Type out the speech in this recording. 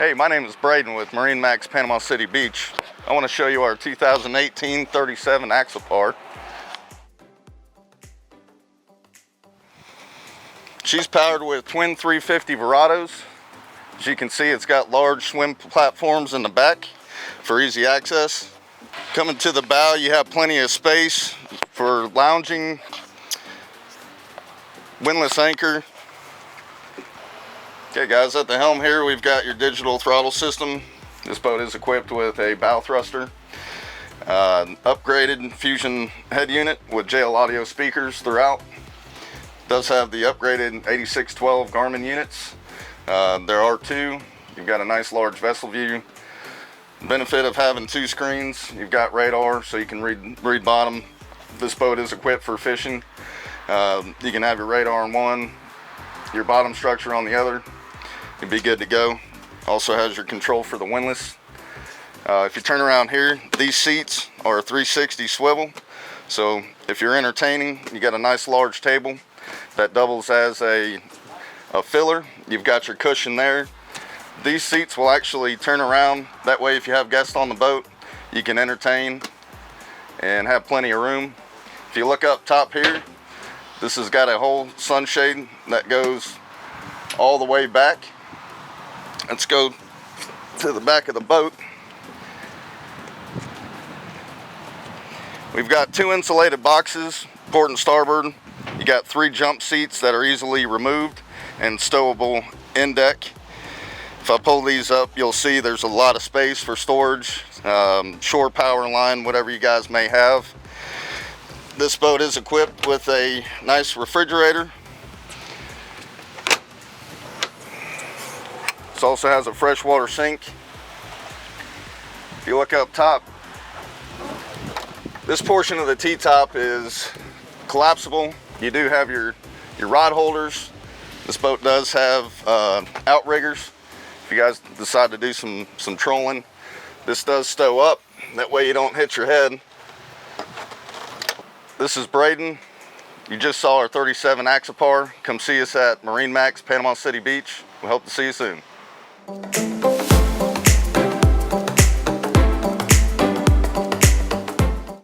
Hey, my name is Braden with MarineMax Panama City Beach. I want to show you our 2018 37 Axopar. She's powered with twin 350 Verados. As you can see, it's got large swim platforms in the back for easy access. Coming to the bow, you have plenty of space for lounging, windlass anchor. Okay guys, at the helm here we've got your digital throttle system. This boat is equipped with a bow thruster, upgraded Fusion head unit with JL audio speakers throughout. Does have the upgraded 8612 Garmin units. There are two. You've got a nice large vessel view. Benefit of having two screens, you've got radar so you can read bottom. This boat is equipped for fishing. You can have your radar on one, your bottom structure on the other. You'd be good to go. Also has your control for the windlass. If you turn around here, these seats are a 360 swivel. So if you're entertaining, you got a nice large table that doubles as a filler. You've got your cushion there. These seats will actually turn around. That way if you have guests on the boat, you can entertain and have plenty of room. If you look up top here, this has got a whole sunshade that goes all the way back. Let's go to the back of the boat. We've got two insulated boxes, port and starboard. You got three jump seats that are easily removed and stowable in deck. If I pull these up, you'll see there's a lot of space for storage, shore power line, whatever you guys may have. This boat is equipped with a nice refrigerator. This also has a freshwater sink. If you look up top, this portion of the T-top is collapsible. You do have your rod holders. This boat does have outriggers. If you guys decide to do some trolling, this does stow up. That way you don't hit your head. This is Braden. You just saw our 37 Axopar. Come see us at MarineMax Panama City Beach. We hope to see you soon.